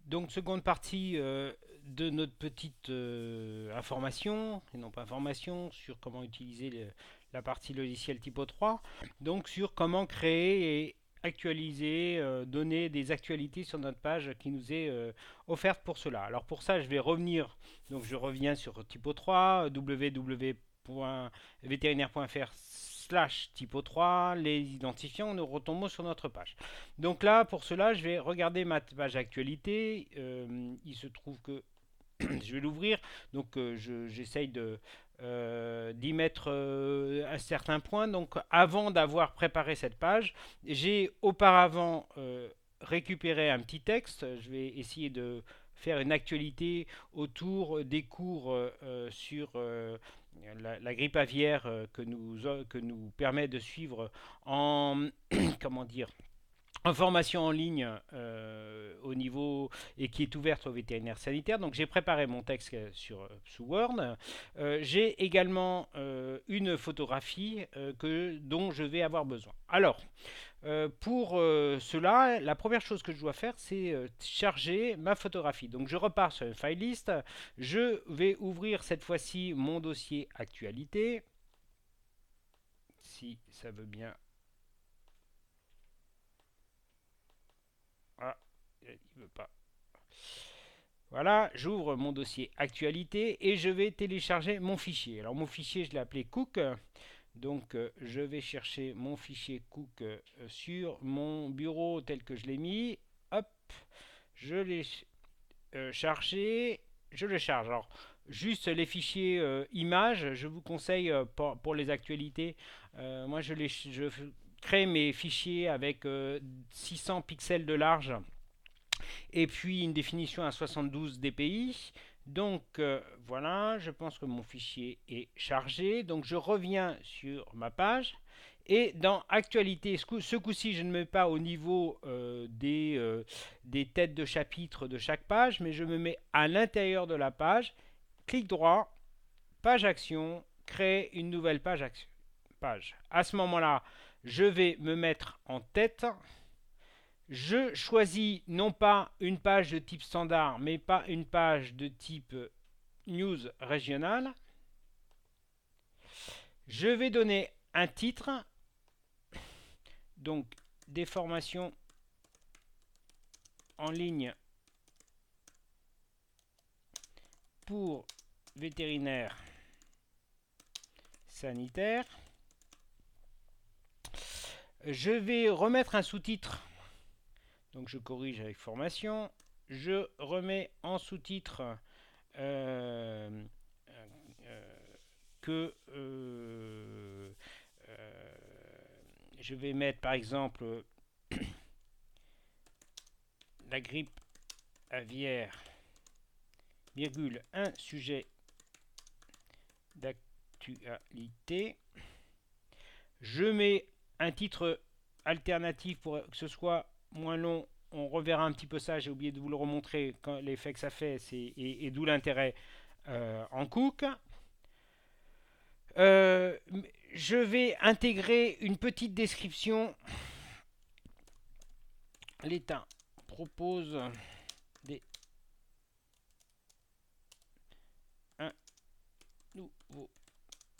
Donc, seconde partie de notre petite information, et non pas information, sur comment utiliser la partie logiciel Typo 3. Donc, sur comment créer et actualiser, donner des actualités sur notre page qui nous est offerte pour cela. Alors, pour ça, je vais revenir. Donc, je reviens sur Typo 3, www.vétérinaire.fr/typo 3, les identifiants, nous retombons sur notre page. Donc là, pour cela, je vais regarder ma page actualité. Il se trouve que je vais l'ouvrir. Donc j'essaye d'y mettre un certain point. Donc avant d'avoir préparé cette page, j'ai auparavant récupéré un petit texte. Je vais essayer de faire une actualité autour des cours sur la grippe aviaire que nous permet de suivre en comment dire en formation en ligne au niveau et qui est ouverte aux vétérinaires sanitaires. Donc j'ai préparé mon texte sous Word. J'ai également une photographie dont je vais avoir besoin. Alors, pour cela, la première chose que je dois faire, c'est charger ma photographie. Donc je repars sur une file list. Je vais ouvrir cette fois-ci mon dossier actualité. Si ça veut bien. Ah, il veut pas. Voilà, j'ouvre mon dossier actualité et je vais télécharger mon fichier. Alors mon fichier, je l'ai appelé Cook. Donc je vais chercher mon fichier Cook sur mon bureau tel que je l'ai mis. Hop, je l'ai chargé. Je le charge. Alors juste les fichiers images, je vous conseille pour les actualités. Moi je crée mes fichiers avec 600 pixels de large et puis une définition à 72 dpi. Donc voilà, je pense que mon fichier est chargé. Donc je reviens sur ma page. Et dans Actualité, ce coup-ci, je ne mets pas au niveau des têtes de chapitre de chaque page, mais je me mets à l'intérieur de la page. Clic droit, page action, créer une nouvelle page action. À ce moment-là, je vais me mettre en tête. Je choisis non pas une page de type standard, mais pas une page de type news régional. Je vais donner un titre, donc des formations en ligne pour vétérinaires sanitaires. Je vais remettre un sous-titre, donc je corrige avec formation. Je remets en sous-titre euh, que je vais mettre par exemple la grippe aviaire, virgule, un sujet d'actualité. Je mets un titre alternatif pour que ce soit moins long. On reverra un petit peu ça, j'ai oublié de vous le remontrer, l'effet que ça fait, et d'où l'intérêt en Cook. Euh, je vais intégrer une petite description. L'État propose un nouveau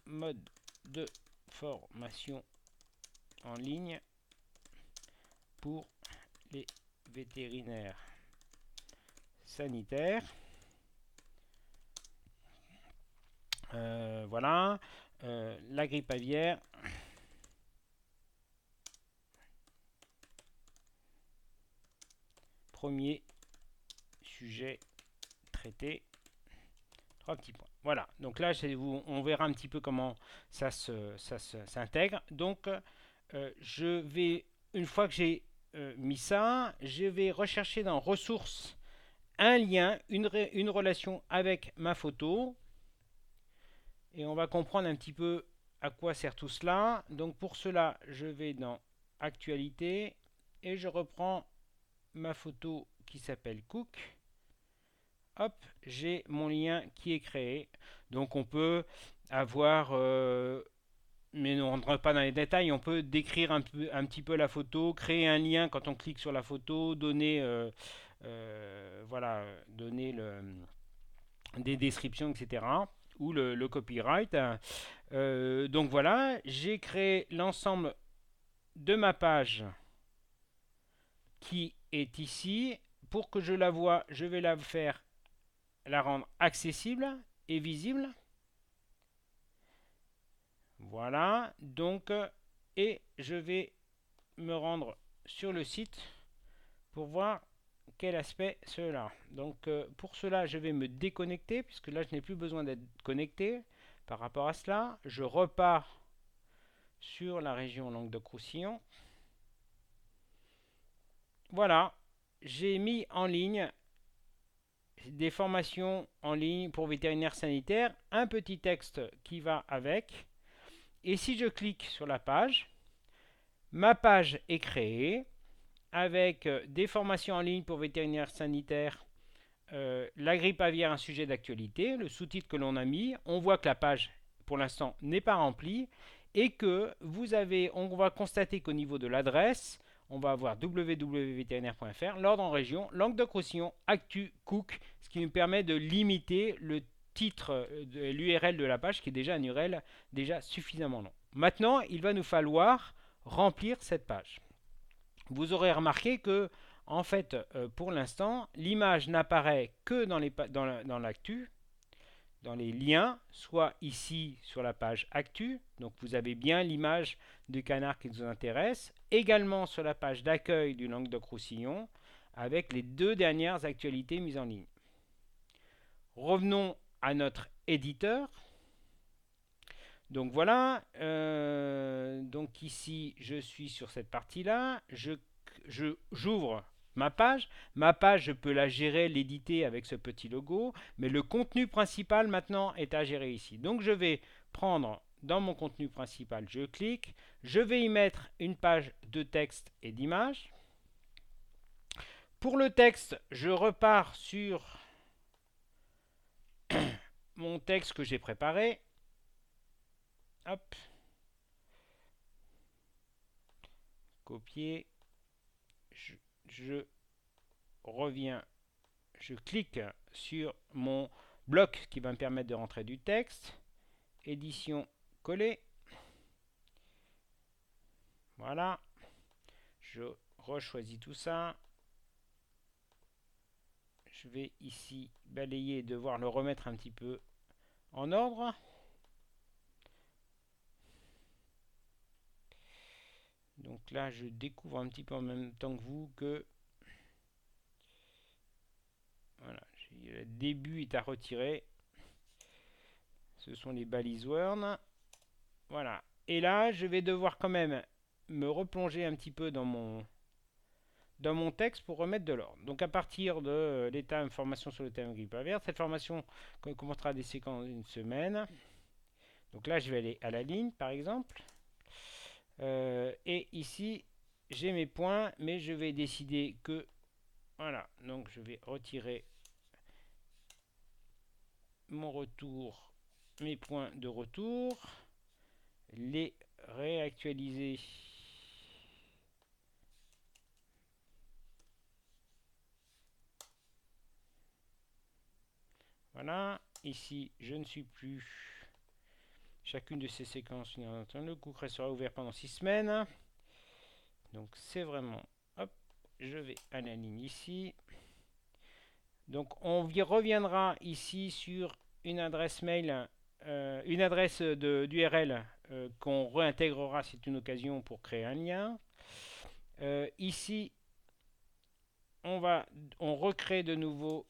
mode de formation en ligne pour les vétérinaires sanitaires. Voilà. La grippe aviaire. Premier sujet traité. Trois petits points. Voilà. Donc là, on verra un petit peu comment ça s'intègre. Donc, je vais, une fois que j'ai mis ça, je vais rechercher dans ressources un lien, une relation avec ma photo. Et on va comprendre un petit peu à quoi sert tout cela. Donc pour cela, je vais dans Actualité et je reprends ma photo qui s'appelle Cook. Hop, j'ai mon lien qui est créé. Donc on peut avoir, mais on ne rentre pas dans les détails, on peut décrire un petit peu la photo, créer un lien quand on clique sur la photo, donner voilà, donner des descriptions, etc. ou le copyright. Donc voilà, j'ai créé l'ensemble de ma page qui est ici. Pour que je la voie, je vais la rendre accessible et visible. Voilà, donc, et je vais me rendre sur le site pour voir quel aspect cela. Donc pour cela, je vais me déconnecter puisque là, je n'ai plus besoin d'être connecté. Par rapport à cela, je repars sur la région Languedoc-Roussillon. Voilà, j'ai mis en ligne des formations en ligne pour vétérinaires sanitaires, un petit texte qui va avec. Et si je clique sur la page, ma page est créée avec des formations en ligne pour vétérinaires sanitaires. La grippe aviaire, un sujet d'actualité, le sous-titre que l'on a mis. On voit que la page, pour l'instant, n'est pas remplie et que on va constater qu'au niveau de l'adresse, on va avoir www.vétérinaire.fr, l'ordre en région, Languedoc-Roussillon, Actu, Cook, ce qui nous permet de limiter le titre de l'URL de la page qui est déjà un URL déjà suffisamment long. Maintenant, il va nous falloir remplir cette page. Vous aurez remarqué que, en fait, pour l'instant, l'image n'apparaît que dans l'actu, dans les liens, soit ici sur la page actu, donc vous avez bien l'image du canard qui nous intéresse, également sur la page d'accueil du Languedoc-Roussillon, avec les 2 dernières actualités mises en ligne. Revenons à notre éditeur. Donc voilà, donc ici je suis sur cette partie-là, j'ouvre ma page. Ma page, je peux la gérer, l'éditer avec ce petit logo, mais le contenu principal maintenant est à gérer ici. Donc je vais prendre dans mon contenu principal, je clique, je vais y mettre une page de texte et d'image. Pour le texte, je repars sur mon texte que j'ai préparé. Hop. Copier. Je reviens, je clique sur mon bloc qui va me permettre de rentrer du texte. Édition, coller. Voilà. Je rechoisis tout ça. Je vais ici balayer et devoir le remettre un petit peu en ordre. Donc là, je découvre un petit peu en même temps que vous que voilà, le début est à retirer. Ce sont les balises Word. Voilà. Et là, je vais devoir quand même me replonger un petit peu dans mon texte pour remettre de l'ordre. Donc à partir de l'état information sur le thème grippe aviaire, cette formation commencera des séquences d'une semaine. Donc là, je vais aller à la ligne, par exemple. Et ici, j'ai mes points, mais je vais décider que... Voilà, donc je vais retirer mon retour, mes points de retour, les réactualiser. Voilà, ici, je ne suis plus... Chacune de ces séquences, le cours sera ouvert pendant 6 semaines. Donc c'est vraiment... Hop, je vais à la ligne ici. Donc on y reviendra ici sur une adresse mail, une adresse d'URL qu'on réintégrera, c'est une occasion pour créer un lien. Ici, on recrée de nouveau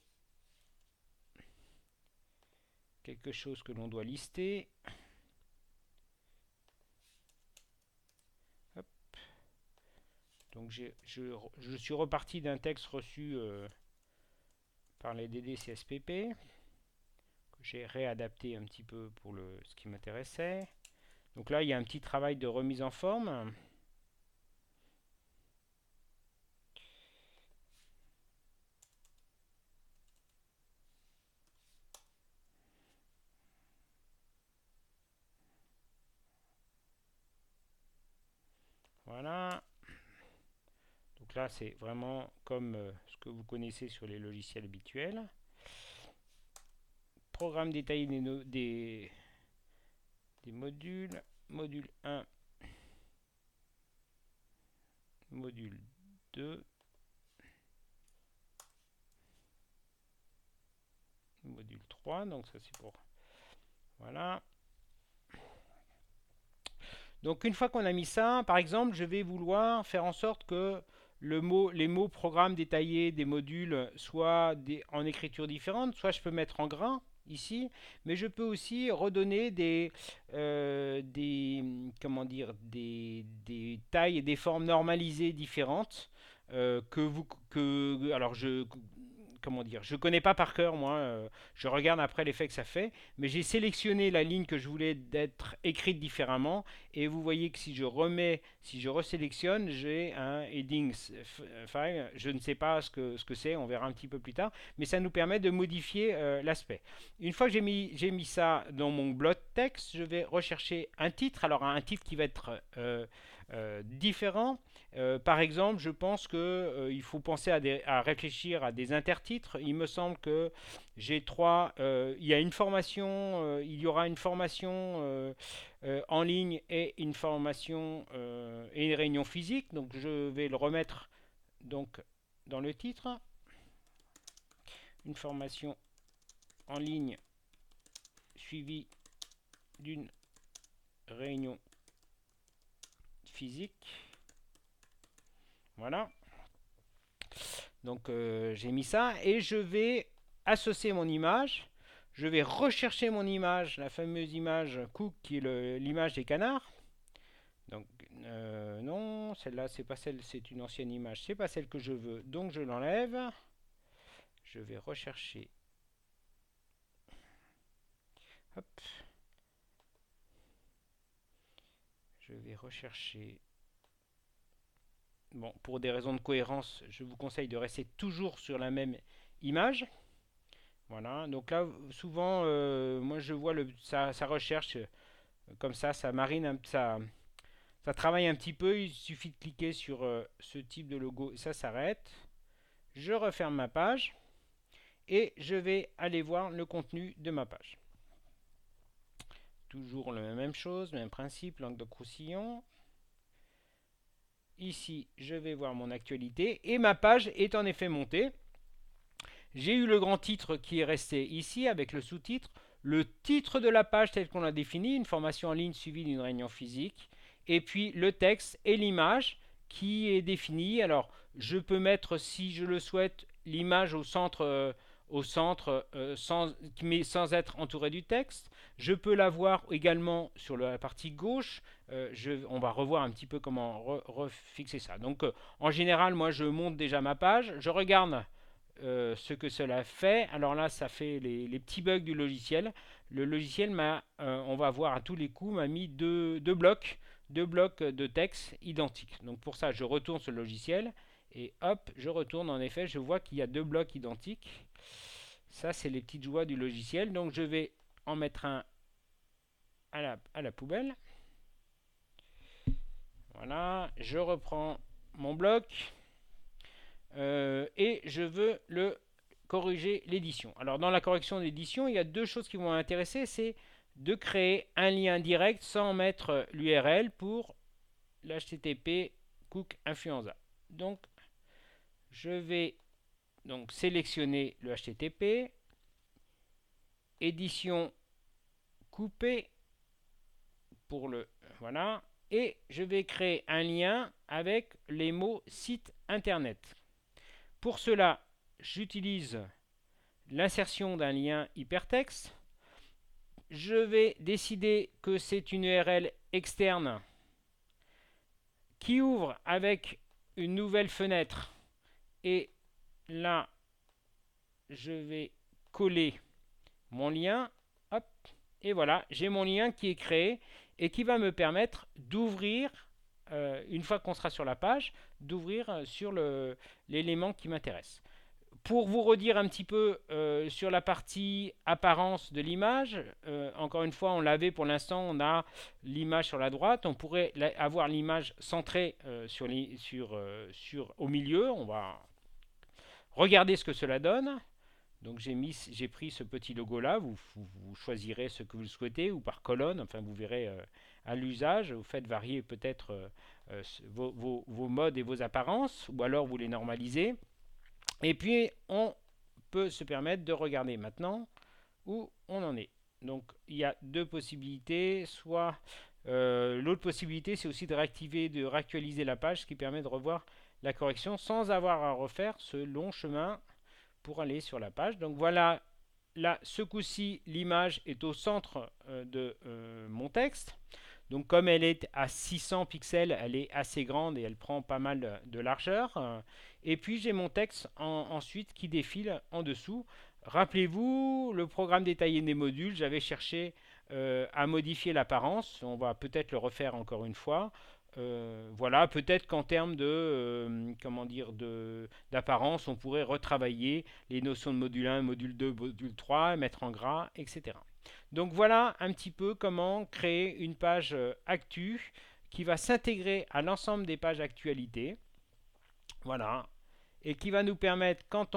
quelque chose que l'on doit lister. Hop. Donc je suis reparti d'un texte reçu par les DDCSPP que j'ai réadapté un petit peu pour ce qui m'intéressait. Donc là, il y a un petit travail de remise en forme. Voilà. Donc Donc là, c'est vraiment comme ce que vous connaissez sur les logiciels habituels. Programme détaillé des modules. Module 1, module 2, module 3. Donc ça, c'est pour... Voilà. Donc une fois qu'on a mis ça, par exemple, je vais vouloir faire en sorte que les mots programme détaillé des modules soient en écriture différente. Soit je peux mettre en gras ici, mais je peux aussi redonner comment dire, des tailles et des formes normalisées différentes alors comment dire, je connais pas par cœur moi, je regarde après l'effet que ça fait, mais j'ai sélectionné la ligne que je voulais d'être écrite différemment, et vous voyez que si je resélectionne, j'ai un heading file, je ne sais pas ce que c'est, on verra un petit peu plus tard, mais ça nous permet de modifier l'aspect. Une fois que j'ai mis ça dans mon bloc texte, je vais rechercher un titre, alors un titre qui va être différent. Par exemple, je pense qu'il faut penser à réfléchir à des intertitres. Il me semble que j'ai il y a une formation, il y aura une formation en ligne et une formation et une réunion physique. Donc je vais le remettre donc dans le titre. Une formation en ligne suivie d'une réunion physique. Voilà. Donc j'ai mis ça et je vais associer mon image. Je vais rechercher mon image, la fameuse image Cook qui est l'image des canards. Donc non, celle-là c'est pas celle, c'est une ancienne image, c'est pas celle que je veux. Donc je l'enlève. Je vais rechercher. Hop. Je vais rechercher. Bon, pour des raisons de cohérence, je vous conseille de rester toujours sur la même image. Voilà, donc là, souvent, moi je vois sa recherche comme ça marine, ça travaille un petit peu. Il suffit de cliquer sur ce type de logo et ça s'arrête. Je referme ma page et je vais aller voir le contenu de ma page. Toujours la même chose, même principe, Languedoc-Roussillon. Ici, je vais voir mon actualité et ma page est en effet montée. J'ai eu le grand titre qui est resté ici avec le sous-titre, le titre de la page tel qu'on l'a défini, une formation en ligne suivie d'une réunion physique, et puis le texte et l'image qui est définie. Alors, je peux mettre, si je le souhaite, l'image au centre, mais sans être entouré du texte. Je peux l'avoir également sur la partie gauche. On va revoir un petit peu comment refixer ça. Donc, en général, moi, je monte déjà ma page. Je regarde ce que cela fait. Alors là, ça fait les petits bugs du logiciel. Le logiciel on va voir à tous les coups, m'a mis deux blocs de texte identiques. Donc pour ça, je retourne sur le logiciel et hop, je retourne. En effet, je vois qu'il y a deux blocs identiques. Ça, c'est les petites joies du logiciel. Donc je vais en mettre un à la poubelle. Voilà, je reprends mon bloc. Et je veux corriger l'édition. Alors dans la correction d'édition, il y a deux choses qui vont m'intéresser, c'est de créer un lien direct sans mettre l'URL pour l'HTTP Cook Influenza. Donc je vais donc sélectionner le HTTP, édition coupée pour le voilà, et je vais créer un lien avec les mots site internet. Pour cela, j'utilise l'insertion d'un lien hypertexte. Je vais décider que c'est une URL externe qui ouvre avec une nouvelle fenêtre. Et là, je vais coller mon lien. Hop, et voilà, j'ai mon lien qui est créé et qui va me permettre d'ouvrir, une fois qu'on sera sur la page, d'ouvrir sur l'élément qui m'intéresse. pour vous redire un petit peu sur la partie apparence de l'image, encore une fois, on l'avait pour l'instant, on a l'image sur la droite, on pourrait avoir l'image centrée au milieu. On va regarder ce que cela donne. Donc j'ai pris ce petit logo là, vous choisirez ce que vous souhaitez ou par colonne, enfin vous verrez à l'usage, vous faites varier peut-être vos modes et vos apparences, ou alors vous les normalisez. Et puis, on peut se permettre de regarder maintenant où on en est. Donc, il y a deux possibilités. Soit l'autre possibilité, c'est aussi de réactiver, de réactualiser la page, ce qui permet de revoir la correction sans avoir à refaire ce long chemin pour aller sur la page. Donc voilà, là, ce coup-ci, l'image est au centre de mon texte. Donc comme elle est à 600 pixels, elle est assez grande et elle prend pas mal de largeur. Et puis j'ai mon texte ensuite qui défile en dessous. Rappelez-vous, le programme détaillé des modules, j'avais cherché à modifier l'apparence. On va peut-être le refaire encore une fois. Voilà, peut-être qu'en termes de comment dire d'apparence, on pourrait retravailler les notions de module 1, module 2, module 3, mettre en gras, etc. Donc voilà un petit peu comment créer une page actu qui va s'intégrer à l'ensemble des pages actualités. Voilà. Et qui va nous permettre, quand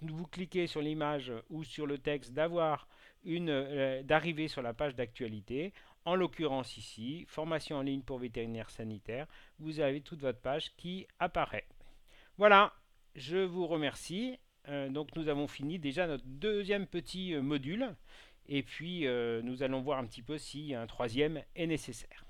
vous cliquez sur l'image ou sur le texte, d'arriver sur la page d'actualité. En l'occurrence ici, formation en ligne pour vétérinaires sanitaires. Vous avez toute votre page qui apparaît. Voilà, je vous remercie. Donc nous avons fini déjà notre deuxième petit module. Et puis nous allons voir un petit peu si un troisième est nécessaire.